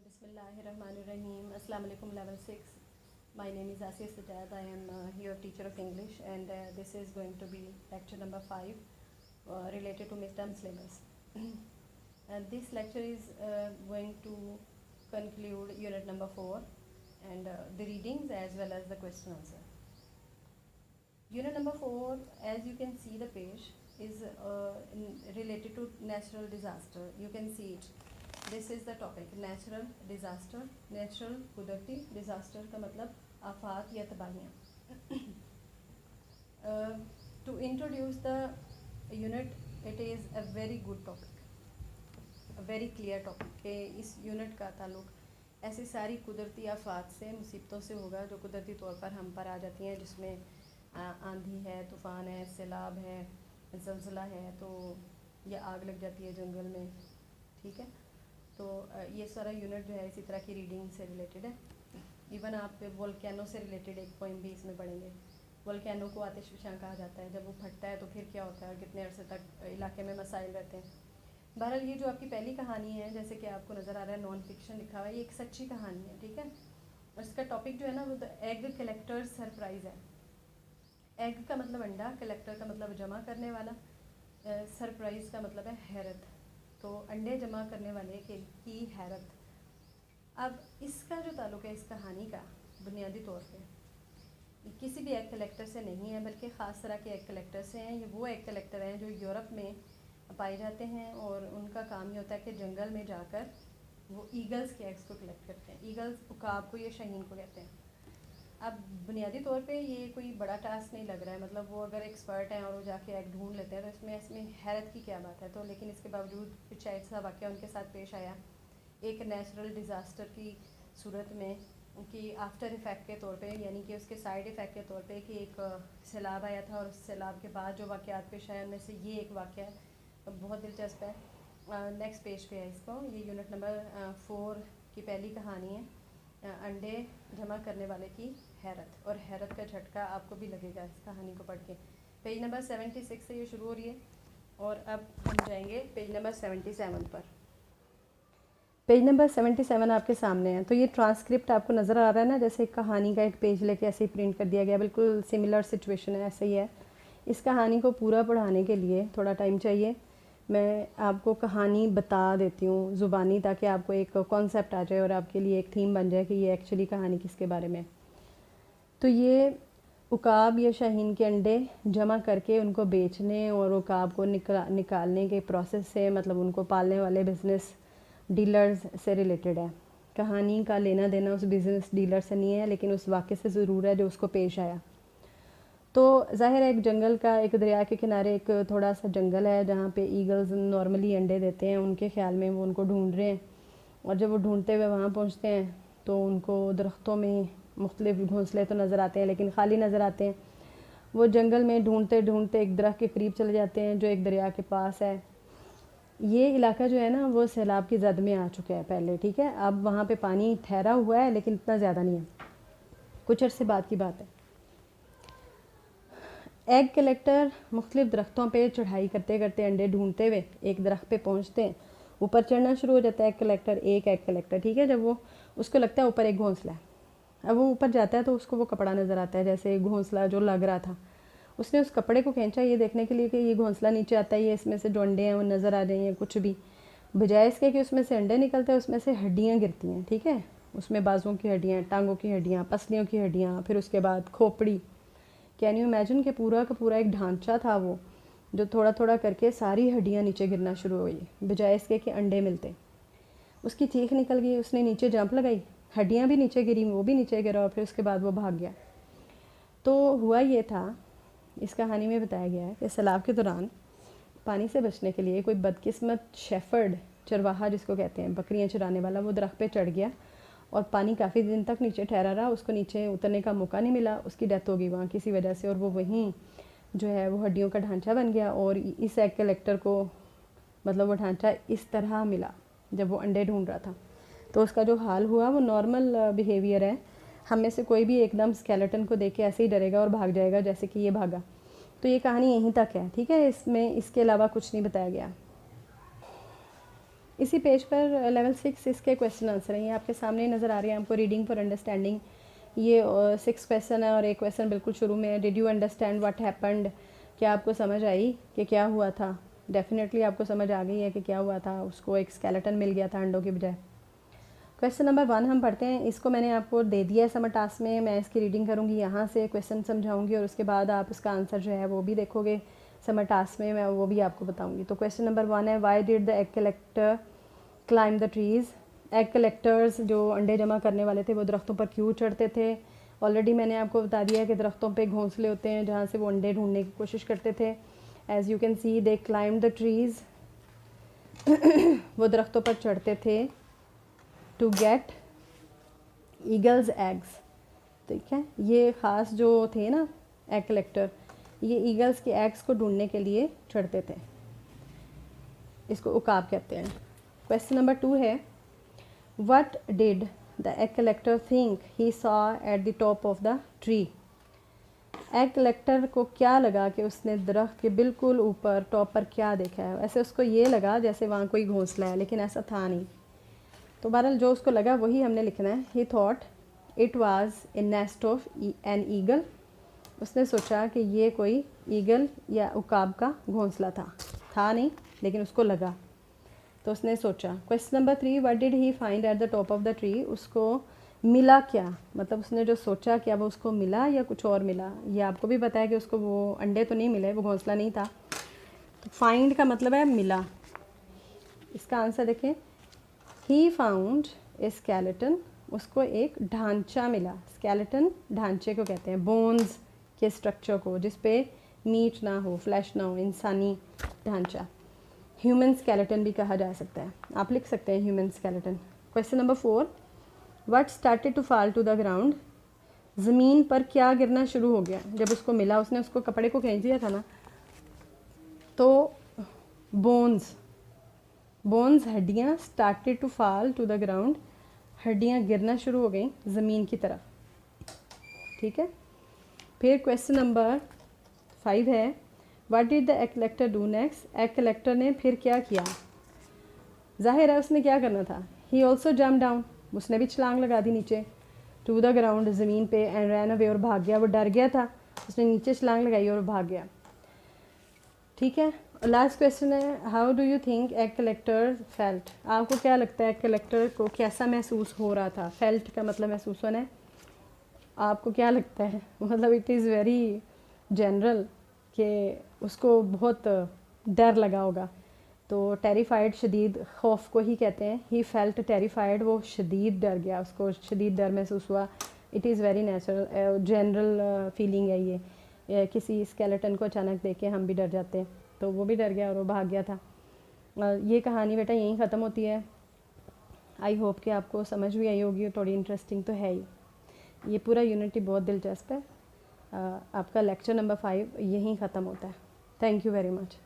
Bismillahirrahmanirrahim. Assalamu alaikum level 6. My name is Asiya Sajjad. I am your teacher of English, and this is going to be lecture number 5 related to midterm syllabus. And this lecture is going to conclude unit number 4 and the readings as well as the question answer. Unit number 4, as you can see the page, is related to natural disaster. You can see it. This is the topic, natural disaster. Natural कुदरती disaster का मतलब आफात या तबाहियाँ. To introduce the unit, it is a very good topic, a very clear topic कि इस unit का ताल्लुक ऐसी सारी कुदरती आफात से, मुसीबतों से होगा जो कुदरती तौर पर हम पर आ जाती हैं, जिसमें आंधी है, तूफ़ान है, सैलाब है, ज़लज़ला है, तो या आग लग जाती है जंगल में. ठीक है, तो ये सारा यूनिट जो है इसी तरह की रीडिंग से रिलेटेड है. इवन आप वोल्केनो से रिलेटेड एक पोइम भी इसमें पढ़ेंगे. वोल्केनो को आतिशफ़शां कहा जाता है. जब वो फटता है तो फिर क्या होता है और कितने अरसे तक इलाके में मसाइल रहते हैं. बहरहाल ये जो आपकी पहली कहानी है, जैसे कि आपको नज़र आ रहा है नॉन फिक्शन लिखा हुआ है, ये एक सच्ची कहानी है. ठीक है, और इसका टॉपिक जो है ना वो द एग कलेक्टर सरप्राइज़ है. एग का मतलब अंडा, कलेक्टर का मतलब जमा करने वाला, सरप्राइज़ का मतलब है हैरत. तो अंडे जमा करने वाले की हैरत. अब इसका जो ताल्लुक़ है इस कहानी का बुनियादी तौर पे किसी भी एग कलेक्टर से नहीं है, बल्कि ख़ास तरह के एग कलेक्टर से हैं. ये वो एग कलेक्टर हैं जो यूरोप में पाए जाते हैं और उनका काम ये होता है कि जंगल में जाकर वो ईगल्स के एग्स को कलेक्ट करते हैं. ईगल्स, उकाब को, ये शाहीन को कहते हैं. अब बुनियादी तौर पे ये कोई बड़ा टास्क नहीं लग रहा है, मतलब वो अगर एक्सपर्ट हैं और वो जाके एग ढूंढ लेते हैं तो इसमें हैरत की क्या बात है. तो लेकिन इसके बावजूद कुछ ऐसा वाक़या उनके साथ पेश आया एक नेचुरल डिज़ास्टर की सूरत में कि आफ्टर इफ़ेक्ट के तौर पे, यानी कि उसके साइड इफ़ेक्ट के तौर पे, कि एक सैलाब आया था और उस सैलाब के बाद जो वाक़यात पेश आए उनमें से ये एक वाक़या बहुत दिलचस्प है. नेक्स्ट पेज पे है इसको. ये यूनिट नंबर 4 की पहली कहानी है, अंडे जमा करने वाले की हैरत. और हैरत का झटका आपको भी लगेगा इस कहानी को पढ़ के. पेज नंबर 76 से ये शुरू हो रही है और अब हम जाएंगे पेज नंबर 77 पर. पेज नंबर 77 आपके सामने है. तो ये ट्रांसक्रिप्ट आपको नज़र आ रहा है ना, जैसे एक कहानी का एक पेज लेके ऐसे ही प्रिंट कर दिया गया. बिल्कुल सिमिलर सिचुएशन है, ऐसे ही है. इस कहानी को पूरा पढ़ाने के लिए थोड़ा टाइम चाहिए. मैं आपको कहानी बता देती हूँ ज़ुबानी, ताकि आपको एक कॉन्सेप्ट आ जाए और आपके लिए एक थीम बन जाए कि ये एक्चुअली कहानी किसके बारे में. तो ये उकाब या शाहीन के अंडे जमा करके उनको बेचने और उकाब को निकालने के प्रोसेस से, मतलब उनको पालने वाले बिज़नेस डीलर्स से रिलेटेड है. कहानी का लेना देना उस बिज़नेस डीलर से नहीं है, लेकिन उस वाक़े से ज़रूर है जो उसको पेश आया. तो ज़ाहिर है एक जंगल का, एक दरिया के किनारे एक थोड़ा सा जंगल है जहाँ पे ईगल्स नॉर्मली अंडे देते हैं. उनके ख़्याल में वो उनको ढूंढ रहे हैं, और जब वो ढूंढते हुए वहाँ पहुँचते हैं तो उनको दरख्तों में मुख्तलिफ घोंसले तो नज़र आते हैं लेकिन खाली नज़र आते हैं. वो जंगल में ढूंढते ढूंढते एक दरख्त के करीब चले जाते हैं जो एक दरिया के पास है. ये इलाका जो है ना वो सैलाब की जद में आ चुका है पहले. ठीक है, अब वहाँ पे पानी ठहरा हुआ है लेकिन इतना ज़्यादा नहीं है. कुछ अरसे बाद की बात है. एग कलेक्टर मुख्तलिफ दरख्तों पे चढ़ाई करते करते अंडे ढूंढते हुए एक दरख्त पे पहुँचते हैं. ऊपर चढ़ना शुरू हो जाता है एग कलेक्टर, एक एग कलेक्टर. ठीक है, जब वो उसको लगता है ऊपर एक घोंसला है. अब वो ऊपर जाता है तो उसको वो कपड़ा नज़र आता है, जैसे घोंसला जो लग रहा था. उसने उस कपड़े को खींचा ये देखने के लिए कि ये घोंसला नीचे आता है, ये इसमें से जो अंडे हैं वो नज़र आ जाएंगे कुछ भी. बजाय इसके कि उसमें से अंडे निकलते हैं, उसमें से हड्डियाँ गिरती हैं. ठीक है, उसमें बाजुओं की हड्डियाँ, टांगों की हड्डियाँ, पसलियों की हड्डियाँ, फिर उसके बाद खोपड़ी. कैन यू इमेजिन कि पूरा का पूरा एक ढांचा था वो, जो थोड़ा थोड़ा करके सारी हड्डियाँ नीचे गिरना शुरू हुई बजाय इसके कि अंडे मिलते. उसकी चीख निकल गई, उसने नीचे जंप लगाई, हड्डियाँ भी नीचे गिरी, वो भी नीचे गिरा, और फिर उसके बाद वो भाग गया. तो हुआ ये था, इस कहानी में बताया गया है कि सैलाब के दौरान पानी से बचने के लिए कोई बदकिस्मत शेफर्ड, चरवाहा जिसको कहते हैं, बकरियां चराने वाला, वो दरख्त पे चढ़ गया और पानी काफ़ी दिन तक नीचे ठहरा रहा. उसको नीचे उतरने का मौका नहीं मिला, उसकी डेथ हो गई वहाँ किसी वजह से, और वो वहीं जो है वो हड्डियों का ढांचा बन गया. और इस एग कलेक्टर को मतलब वो ढांचा इस तरह मिला जब वो अंडे ढूंढ रहा था. तो उसका जो हाल हुआ वो नॉर्मल बिहेवियर है. हम में से कोई भी एकदम स्केलेटन को देख के ऐसे ही डरेगा और भाग जाएगा जैसे कि ये भागा. तो ये कहानी यहीं तक है. ठीक है, इसमें इसके अलावा कुछ नहीं बताया गया. इसी पेज पर लेवल 6 इसके क्वेश्चन आंसर हैं, ये आपके सामने नज़र आ रहे हैं आपको, रीडिंग फॉर अंडरस्टैंडिंग। ये 6 क्वेश्चन है और एक क्वेश्चन बिल्कुल शुरू में है, did you understand what happened, क्या आपको समझ आई कि क्या हुआ था? डेफिनेटली आपको समझ आ गई है कि क्या हुआ था, उसको एक स्केलेटन मिल गया था अंडों की बजाय। क्वेश्चन नंबर 1 हम पढ़ते हैं, इसको मैंने आपको दे दिया है समर टास्क में, मैं इसकी रीडिंग करूँगी, यहाँ से क्वेश्चन समझाऊँगी और उसके बाद आप इसका आंसर जो है वो भी देखोगे समर टास्क में, मैं वो भी आपको बताऊँगी। तो क्वेश्चन नंबर 1 है, why did the egg collector climb the trees. Egg collectors जो अंडे जमा करने वाले थे वो दरख्तों पर क्यों चढ़ते थे? ऑलरेडी मैंने आपको बता दिया है कि दरख्तों पे घोंसले होते हैं जहाँ से वो अंडे ढूंढने की कोशिश करते थे। As you can see they climb the trees, वो दरख्तों पर चढ़ते थे टू गेट ईगल्स एग्स। ठीक है, ये ख़ास जो थे ना एग कलेक्टर, ये ईगल्स के एग्स को ढूंढने के लिए चढ़ते थे, इसको उकाब कहते हैं। क्वेश्चन नंबर 2 है, what did the egg collector think he saw at the top of the tree. Egg collector को क्या लगा कि उसने दरख्त के बिल्कुल ऊपर टॉप पर क्या देखा है? ऐसे उसको ये लगा जैसे वहाँ कोई घोंसला है, लेकिन ऐसा था नहीं। तो बहरहाल जो उसको लगा वही हमने लिखना है। ही thought it was a nest of an eagle, उसने सोचा कि ये कोई ईगल या उकाब का घोंसला था नहीं, लेकिन उसको लगा तो उसने सोचा। Question number 3, what did he find at the top of the tree, उसको मिला क्या? मतलब उसने जो सोचा क्या वो उसको मिला या कुछ और मिला? ये आपको भी पता है कि उसको वो अंडे तो नहीं मिले, वो घोंसला नहीं था। तो फाइंड का मतलब है मिला। इसका आंसर देखें, ही फाउंड ए स्केलेटन, उसको एक ढांचा मिला। स्केलेटन ढांचे को कहते हैं, बोन्स के स्ट्रक्चर को, जिस पे मीट ना हो, फ्लैश ना हो, इंसानी ढांचा। ह्यूमन स्केलेटन भी कहा जा सकता है, आप लिख सकते हैं human skeleton. Question number 4, what started to fall to the ground, ज़मीन पर क्या गिरना शुरू हो गया? जब उसको मिला, उसने उसको कपड़े को खींच दिया था ना, तो बोन्स हड्डियाँ, started to fall to the ground, हड्डियाँ गिरना शुरू हो गई ज़मीन की तरफ। ठीक है, फिर क्वेश्चन नंबर 5 है, what did the egg collector do next, egg collector ने फिर क्या किया? जाहिर है उसने क्या करना था, ही ऑल्सो जम्प डाउन, उसने भी छलांग लगा दी नीचे, टू द ग्राउंड, ज़मीन पे, एंड रैन अवे, और भाग गया। वो डर गया था, उसने नीचे छलांग लगाई और भाग गया। ठीक है, लास्ट क्वेश्चन है, how do you think egg collector felt, आपको क्या लगता है एग कलेक्टर को कैसा महसूस हो रहा था? फेल्ट का मतलब महसूस होना है, आपको क्या लगता है? मतलब इट इज़ वेरी जनरल कि उसको बहुत डर लगा होगा। तो टेरिफाइड, शदीद खौफ को ही कहते हैं। ही फेल्ट टेरिफाइड, वो शदीद डर गया, उसको शदीद डर महसूस हुआ। It is very natural, general feeling है ये। किसी स्केलेटन को अचानक देख के हम भी डर जाते हैं, तो वो भी डर गया और वो भाग गया था। ये कहानी बेटा यहीं ख़त्म होती है। आई होप कि आपको समझ भी आई होगी, थोड़ी इंटरेस्टिंग तो है ही। ये पूरा यूनिट ही बहुत दिलचस्प है। आपका लेक्चर नंबर 5 यहीं ख़त्म होता है। Thank you very much.